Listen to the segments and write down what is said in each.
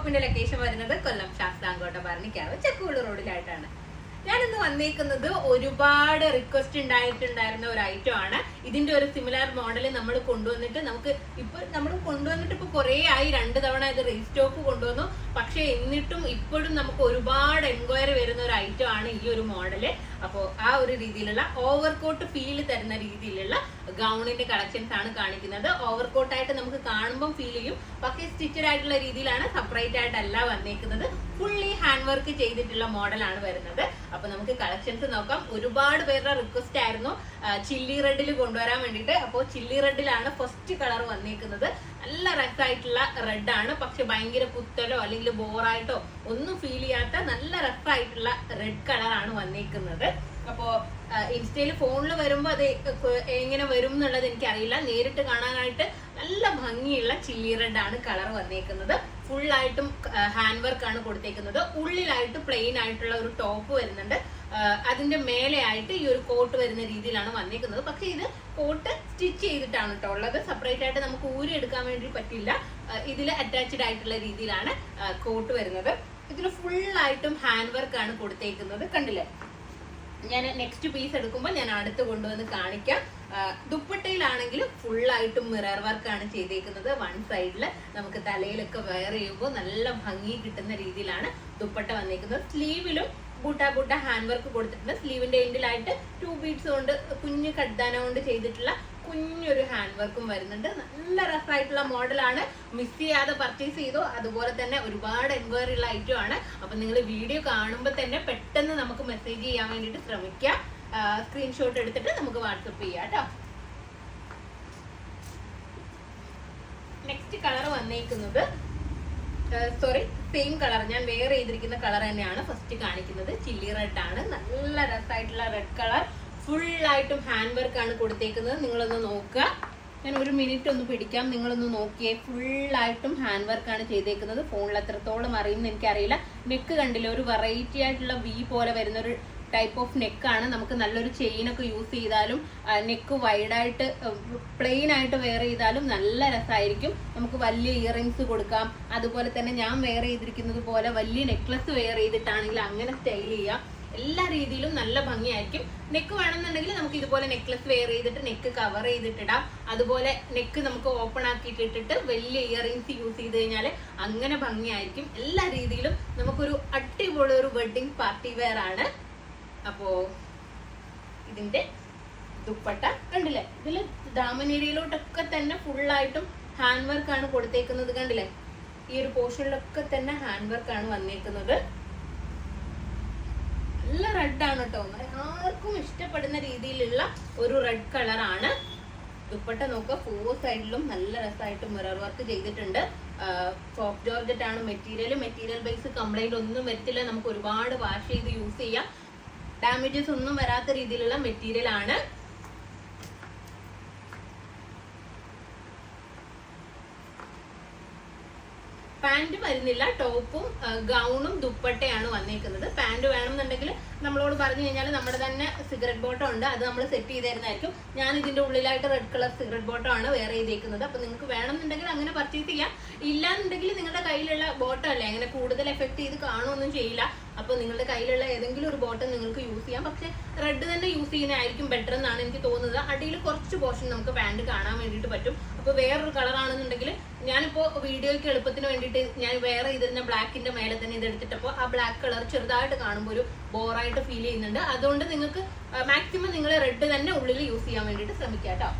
ഷോപ്പിന്റെ ലൊക്കേഷൻ വരുന്നത് കൊല്ലം ശാസ്താംകോട്ട ഭരണിക്കാവ് ചക്കുവള്ളി റോഡിലായിട്ടാണ്. ഞാനിന്ന് വന്നേക്കുന്നത് ഒരുപാട് റിക്വസ്റ്റ് ഉണ്ടായിട്ടുണ്ടായിരുന്ന ഒരു ഐറ്റം ആണ്. ഇതിന്റെ ഒരു സിമിലർ മോഡൽ നമ്മൾ കൊണ്ടുവന്നിട്ട് ഇപ്പൊ കുറെ ആയി, 2 തവണ ഇത് റീസ്റ്റോക്ക് കൊണ്ടുവന്നു. പക്ഷെ എന്നിട്ടും ഇപ്പോഴും നമുക്ക് ഒരുപാട് എൻക്വയറി വരുന്ന ഒരു ഐറ്റം ആണ് ഈ ഒരു മോഡല്. അപ്പോൾ ആ ഒരു രീതിയിലുള്ള ഓവർകോട്ട് ഫീൽ തരുന്ന രീതിയിലുള്ള ഗൗണിന്റെ കളക്ഷൻസ് ആണ് കാണിക്കുന്നത്. ഓവർകോട്ടായിട്ട് നമുക്ക് കാണുമ്പോൾ ഫീൽ ചെയ്യും, പക്ഷേ സ്റ്റിച്ചഡ് ആയിട്ടുള്ള രീതിയിലാണ്, സെപ്പറേറ്റ് ആയിട്ടല്ല വന്നേക്കുന്നത്. ഫുള്ളി ഹാൻഡ് വർക്ക് ചെയ്തിട്ടുള്ള മോഡലാണ് വരുന്നത്. അപ്പൊ നമുക്ക് കളക്ഷൻസ് നോക്കാം. ഒരുപാട് പേരുടെ റിക്വസ്റ്റ് ആയിരുന്നു ചില്ലി റെഡിൽ കൊണ്ടുവരാൻ വേണ്ടിയിട്ട്. അപ്പോൾ ചില്ലി റെഡിലാണ് ഫസ്റ്റ് കളർ വന്നേക്കുന്നത്. നല്ല രസമായിട്ടുള്ള റെഡ് ആണ്, പക്ഷെ ഭയങ്കര കുത്തലോ അല്ലെങ്കിൽ ബോറായിട്ടോ ഒന്നും ഫീൽ ചെയ്യാത്ത നല്ല രസമായിട്ടുള്ള റെഡ് കളറാണ് വന്നേക്കുന്നത്. അപ്പോ ഇൻസ്റ്റയിൽ ഫോണിൽ വരുമ്പോ അത് എങ്ങനെ വരും എന്നുള്ളത് എനിക്കറിയില്ല. നേരിട്ട് കാണാനായിട്ട് നല്ല ഭംഗിയുള്ള ചില്ലി റെഡ് ആണ് കളർ വന്നേക്കുന്നത്. ഫുൾ ആയിട്ടും ഹാൻഡ് വർക്ക് ആണ് കൊടുത്തേക്കുന്നത്. ഉള്ളിലായിട്ട് പ്ലെയിൻ ആയിട്ടുള്ള ഒരു ടോപ്പ് വരുന്നുണ്ട്. അതിന്റെ മേലെ ആയിട്ട് ഈ ഒരു കോട്ട് വരുന്ന രീതിയിലാണ് വന്നേക്കുന്നത്. പക്ഷെ ഇത് കോട്ട് സ്റ്റിച്ച് ചെയ്തിട്ടാണ് കേട്ടോ ഉള്ളത്. സെപ്പറേറ്റ് ആയിട്ട് നമുക്ക് ഊരി എടുക്കാൻ വേണ്ടി പറ്റില്ല. ഇതിൽ അറ്റാച്ച്ഡ് ആയിട്ടുള്ള രീതിയിലാണ് കോട്ട് വരുന്നത്. ഇതിൽ ഫുൾ ആയിട്ടും ഹാൻഡ് വർക്ക് ആണ് കൊടുത്തേക്കുന്നത്. കണ്ടില്ലേ? ഞാൻ നെക്സ്റ്റ് പീസ് എടുക്കുമ്പോൾ ഞാൻ അടുത്ത് കൊണ്ടുവന്ന് കാണിക്കാം. ദുപ്പട്ടയിലാണെങ്കിൽ ഫുള്ളായിട്ടും മിറർ വർക്കാണ് ചെയ്തേക്കുന്നത്. വൺ സൈഡിൽ നമുക്ക് തലയിലൊക്കെ വെയർ ചെയ്യുമ്പോൾ നല്ല ഭംഗി കിട്ടുന്ന രീതിയിലാണ് ദുപ്പട്ട വന്നേക്കുന്നത്. സ്ലീവിലും ബൂട്ട ഹാൻഡ് വർക്ക് കൊടുത്തിട്ടുണ്ട്. സ്ലീവിന്റെ എൻഡിലായിട്ട് 2 ബീഡ്സ് കൊണ്ട് കുഞ്ഞു കഡ്ദാന കൊണ്ട് ചെയ്തിട്ടുള്ള കുഞ്ഞൊരു ഹാൻഡ് വർക്കും വരുന്നുണ്ട്. നല്ല രസമായിട്ടുള്ള മോഡലാണ്. മിസ് ചെയ്യാതെ പർച്ചേസ് ചെയ്തു. അതുപോലെ തന്നെ ഒരുപാട് എൻക്വയറി ഉള്ള ഐറ്റം ആണ്. അപ്പൊ നിങ്ങൾ വീഡിയോ കാണുമ്പോൾ തന്നെ പെട്ടെന്ന് നമുക്ക് മെസ്സേജ് ചെയ്യാൻ വേണ്ടിയിട്ട് ശ്രമിക്കുക. സ്ക്രീൻഷോട്ട് എടുത്തിട്ട് നമുക്ക് വാട്സപ്പ് ചെയ്യാം കേട്ടോ. നെക്സ്റ്റ് കളർ വന്നേക്കുന്നത് സെയിം കളർ, ഞാൻ വെയർ ചെയ്തിരിക്കുന്ന കളർ തന്നെയാണ് ഫസ്റ്റ് കാണിക്കുന്നത്. ചില്ലി റെഡ് ആണ്. നല്ല രസമായിട്ടുള്ള റെഡ് കളർ. ഫുൾ ആയിട്ടും ഹാൻഡ് വർക്ക് ആണ് കൊടുത്തേക്കുന്നത്. നിങ്ങളൊന്ന് നോക്കുക. ഞാൻ 1 മിനിറ്റ് ഒന്ന് പിടിക്കാം. നിങ്ങളൊന്ന് നോക്കിയേ. ഫുൾ ആയിട്ടും ഹാൻഡ് വർക്ക് ആണ് ചെയ്തേക്കുന്നത്. ഫോണിൽ എത്രത്തോളം അറിയുമെന്ന് എനിക്കറിയില്ല. നെക്ക് കണ്ടില്ല, ഒരു വെറൈറ്റി ആയിട്ടുള്ള വി പോലെ വരുന്ന ഒരു ടൈപ്പ് ഓഫ് നെക്കാണ്. നമുക്ക് നല്ലൊരു ചെയിനൊക്കെ യൂസ് ചെയ്താലും നെക്ക് വൈഡായിട്ട് പ്ലെയിൻ ആയിട്ട് വെയർ ചെയ്താലും നല്ല രസമായിരിക്കും. നമുക്ക് വലിയ ഇയറിങ്സ് കൊടുക്കാം. അതുപോലെ തന്നെ ഞാൻ വെയർ ചെയ്തിരിക്കുന്നത് പോലെ വലിയ നെക്ലസ് വെയർ ചെയ്തിട്ടാണെങ്കിൽ അങ്ങനെ സ്റ്റൈൽ ചെയ്യാം. എല്ലാ രീതിയിലും നല്ല ഭംഗിയായിരിക്കും. നെക്ക് വേണമെന്നുണ്ടെങ്കിൽ നമുക്ക് ഇതുപോലെ നെക്ലസ് വെയർ ചെയ്തിട്ട് നെക്ക് കവർ ചെയ്തിട്ടിടാം. അതുപോലെ നെക്ക് നമുക്ക് ഓപ്പൺ ആക്കിയിട്ടിട്ട് വലിയ ഇയറിങ്സ് യൂസ് ചെയ്ത് കഴിഞ്ഞാൽ അങ്ങനെ ഭംഗിയായിരിക്കും. എല്ലാ രീതിയിലും നമുക്കൊരു അടിപൊളി ഒരു വെഡിങ് പാർട്ടി വെയർ ആണ്. അപ്പോ ഇതിന്റെ ദുപ്പട്ട കണ്ടില്ലേ? ഇതില് ദാമനേരിയിലോട്ടൊക്കെ തന്നെ ഫുള്ളായിട്ടും ഹാൻഡ് വർക്ക് ആണ് കൊടുത്തേക്കുന്നത്. കണ്ടില്ലേ? ഈ ഒരു പോർഷനിലൊക്കെ തന്നെ ഹാൻഡ് വർക്ക് ആണ് വന്നേക്കുന്നത്. നല്ല റെഡ് ആണ് കേട്ടോ. ആർക്കും ഇഷ്ടപ്പെടുന്ന രീതിയിലുള്ള ഒരു റെഡ് കളറാണ്. ദുപ്പട്ട നോക്കുക. 4 സൈഡിലും നല്ല രസമായിട്ട് മിറർ വർക്ക് ചെയ്തിട്ടുണ്ട്. സോഫ്റ്റ് ജോർജറ്റ് ആണ് മെറ്റീരിയൽ ബേസ് കംപ്ലൈന്റ് ഒന്നും വരത്തില്ല. നമുക്ക് ഒരുപാട് വാഷ് ചെയ്ത് യൂസ് ചെയ്യാം. ഡാമേജസ് ഒന്നും വരാത്ത രീതിയിലുള്ള മെറ്റീരിയൽ ആണ്. പാന്റ് വരുന്നില്ല. ടോപ്പും ഗൗണും ദുപ്പട്ടയാണ് വന്നേക്കുന്നത്. പാന്റ് വേണമെന്നുണ്ടെങ്കിൽ നമ്മളോട് പറഞ്ഞു കഴിഞ്ഞാൽ നമ്മുടെ തന്നെ സിഗരറ്റ് ബോട്ടം ഉണ്ട്, അത് നമ്മൾ സെറ്റ് ചെയ്ത് തരുന്നതായിരിക്കും. ഞാൻ ഇതിന്റെ ഉള്ളിലായിട്ട് റെഡ് കളർ സിഗരറ്റ് ബോട്ടം ആണ് വെയർ ചെയ്തേക്കുന്നത്. അപ്പൊ നിങ്ങൾക്ക് വേണമെന്നുണ്ടെങ്കിൽ അങ്ങനെ പർച്ചേസ് ചെയ്യാം. ഇല്ലാന്നുണ്ടെങ്കിൽ നിങ്ങളുടെ കയ്യിലുള്ള ബോട്ടം അല്ലേ, അങ്ങനെ കൂടുതൽ എഫക്ട് ചെയ്ത് കാണുമൊന്നും ചെയ്യില്ല. അപ്പൊ നിങ്ങളുടെ കയ്യിലുള്ള ഏതെങ്കിലും ഒരു ബോട്ടം നിങ്ങൾക്ക് യൂസ് ചെയ്യാം. പക്ഷെ റെഡ് തന്നെ യൂസ് ചെയ്യുന്നതായിരിക്കും ബെറ്റർ എന്നാണ് എനിക്ക് തോന്നുന്നത്. അടിയിൽ കുറച്ച് പോർഷൻ നമുക്ക് പാന്റ് കാണാൻ വേണ്ടിയിട്ട് പറ്റും. അപ്പൊ വേറൊരു കളർ ആണെന്നുണ്ടെങ്കിൽ ഞാനിപ്പോ വീഡിയോയ്ക്ക് എളുപ്പത്തിന് വേണ്ടിയിട്ട് ഞാൻ വെയർ ചെയ്തിരുന്ന ബ്ലാക്കിന്റെ മേലെ തന്നെ ഇത് എടുത്തിട്ടപ്പോ ആ ബ്ലാക്ക് കളർ ചെറുതായിട്ട് കാണുമ്പോൾ ഒരു ബോറായിട്ട് ഫീൽ ചെയ്യുന്നുണ്ട്. അതുകൊണ്ട് നിങ്ങൾക്ക് മാക്സിമം നിങ്ങൾ റെഡ് തന്നെ ഉള്ളിൽ യൂസ് ചെയ്യാൻ വേണ്ടിയിട്ട് ശ്രമിക്കാം കേട്ടോ.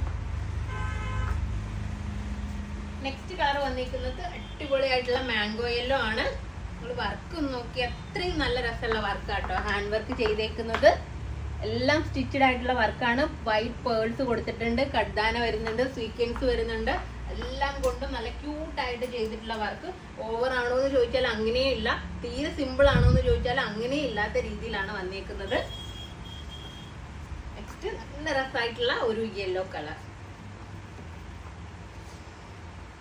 നെക്സ്റ്റ് കളർ വന്നിരിക്കുന്നത് അടിപൊളിയായിട്ടുള്ള മാംഗോ യെല്ലോ ആണ്. നമ്മൾ വർക്ക് ഒന്ന് നോക്കി, അത്രയും നല്ല രസമുള്ള വർക്കാട്ടോ. ഹാൻഡ് വർക്ക് ചെയ്തേക്കുന്നത് എല്ലാം സ്റ്റിച്ചഡ് ആയിട്ടുള്ള വർക്കാണ്. വൈറ്റ് പേൾസ് കൊടുത്തിട്ടുണ്ട്, കഡ്ദാന വരുന്നുണ്ട്, സീക്വൻസ് വരുന്നുണ്ട്. എല്ലാം കൊണ്ടും നല്ല ക്യൂട്ടായിട്ട് ചെയ്തിട്ടുള്ള വർക്ക്. ഓവർ ആണോ എന്ന് ചോദിച്ചാൽ അങ്ങനെയില്ല, തീരെ സിമ്പിൾ ആണോ എന്ന് ചോദിച്ചാൽ അങ്ങനെ ഇല്ലാത്ത രീതിയിലാണ് വന്നേക്കുന്നത്. നെക്സ്റ്റ് നല്ല രസമായിട്ടുള്ള ഒരു യെല്ലോ കളർ.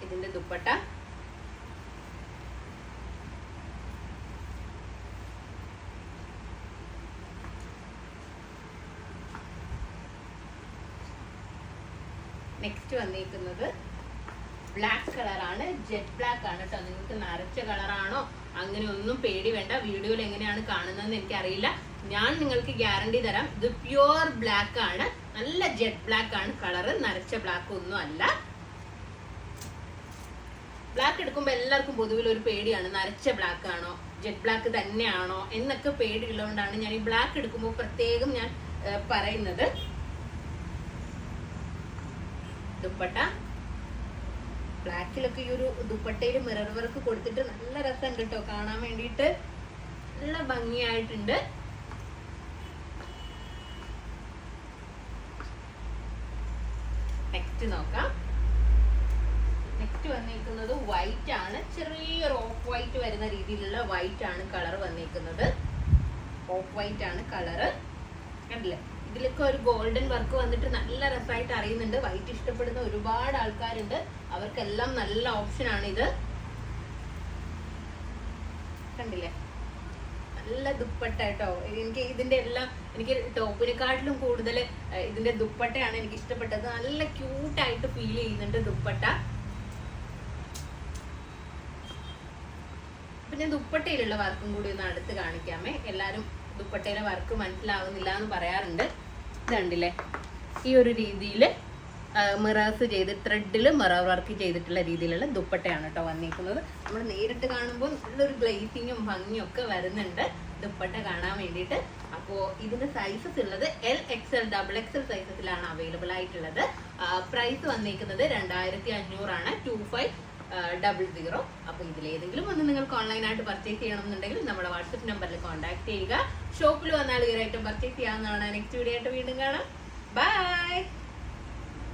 ഇതിന്റെ ദുപ്പട്ട നെക്സ്റ്റ് വന്നിരിക്കുന്നത് ബ്ലാക്ക് കളറാണ്, ജെറ്റ് ബ്ലാക്ക് ആണ് കേട്ടോ. നിങ്ങൾക്ക് നരച്ച കളറാണോ അങ്ങനെ ഒന്നും പേടി വേണ്ട. വീഡിയോയിൽ എങ്ങനെയാണ് കാണുന്നതെന്ന് എനിക്കറിയില്ല. ഞാൻ നിങ്ങൾക്ക് ഗ്യാരണ്ടി തരാം, ഇത് പ്യുവർ ബ്ലാക്ക് ആണ്, നല്ല ജെറ്റ് ബ്ലാക്ക് ആണ് കളറ്, നരച്ച ബ്ലാക്ക് ഒന്നും അല്ല. ബ്ലാക്ക് എടുക്കുമ്പോൾ എല്ലാവർക്കും പൊതുവിൽ ഒരു പേടിയാണ്, നരച്ച ബ്ലാക്ക് ആണോ ജെറ്റ് ബ്ലാക്ക് തന്നെയാണോ എന്നൊക്കെ പേടിയുള്ളതുകൊണ്ടാണ് ഞാൻ ഈ ബ്ലാക്ക് എടുക്കുമ്പോൾ പ്രത്യേകം ഞാൻ പറയുന്നത്. ദുപ്പട്ട ബ്ലാക്കിലൊക്കെ ഈ ഒരു ദുപ്പട്ടയിൽ മിറർ വർക്ക് കൊടുത്തിട്ട് നല്ല രസമുണ്ട് കേട്ടോ കാണാൻ വേണ്ടിയിട്ട്, നല്ല ഭംഗിയായിട്ടുണ്ട്. നെക്സ്റ്റ് നോക്കാം. നെക്സ്റ്റ് വന്നിരിക്കുന്നത് വൈറ്റ് ആണ്, ചെറിയൊരു ഓഫ് വൈറ്റ് വരുന്ന രീതിയിലുള്ള വൈറ്റ് ആണ് കളർ വന്നിരിക്കുന്നത്. ഓഫ് വൈറ്റ് ആണ് കളറ്, കണ്ടില്ലേ? ഇതിലൊക്കെ ഒരു ഗോൾഡൻ വർക്ക് വന്നിട്ട് നല്ല രസമായിട്ട് അറിയുന്നുണ്ട്. വൈറ്റ് ഇഷ്ടപ്പെടുന്ന ഒരുപാട് ആൾക്കാരുണ്ട്, അവർക്കെല്ലാം നല്ല ഓപ്ഷൻ ആണ് ഇത്. കണ്ടില്ലേ? നല്ല ദുപ്പട്ട കേട്ടോ. എനിക്ക് ഇതിന്റെ എല്ലാം, എനിക്ക് ടോപ്പിനെക്കാട്ടിലും കൂടുതൽ ഇതിന്റെ ദുപ്പട്ടയാണ് എനിക്ക് ഇഷ്ടപ്പെട്ടത്. നല്ല ക്യൂട്ടായിട്ട് ഫീൽ ചെയ്യുന്നുണ്ട് ദുപ്പട്ട. പിന്നെ ദുപ്പട്ടയിലുള്ള വർക്കും കൂടി ഒന്ന് അടുത്ത് കാണിക്കാമേ. എല്ലാരും ദുപ്പട്ടയിലെ വർക്ക് മനസ്സിലാവുന്നില്ല എന്ന് പറയാറുണ്ട്. ഇത് കണ്ടില്ലേ? ഈ ഒരു രീതിയിൽ മിറേഴ്സ് ചെയ്ത് ത്രെഡിൽ മിറർ വർക്ക് ചെയ്തിട്ടുള്ള രീതിയിലുള്ള ദുപ്പട്ടയാണ് കേട്ടോ വന്നിരിക്കുന്നത്. നമ്മൾ നേരിട്ട് കാണുമ്പോൾ നല്ലൊരു ഗ്ലേസിങ്ങും ഭംഗിയും ഒക്കെ വരുന്നുണ്ട് ദുപ്പട്ട കാണാൻ വേണ്ടിയിട്ട്. അപ്പോൾ ഇതിന്റെ സൈസസ് ഉള്ളത് LXL, XXL സൈസസിലാണ് അവൈലബിൾ ആയിട്ടുള്ളത്. പ്രൈസ് വന്നിരിക്കുന്നത് 2500 ആണ്, 2500. അപ്പോൾ ഇതിലേതെങ്കിലും ഒന്ന് നിങ്ങൾക്ക് ഓൺലൈനായിട്ട് പർച്ചേസ് ചെയ്യണമെന്നുണ്ടെങ്കിൽ നമ്മുടെ വാട്സപ്പ് നമ്പറിൽ കോൺടാക്ട് ചെയ്യുക. ഷോപ്പിൽ വന്നാൽ ഈ ഐറ്റം പർച്ചേസ് ചെയ്യാവുന്നതാണ്. നെക്സ്റ്റ് വീഡിയോ ആയിട്ട് വീണ്ടും കാണാം. ബൈ.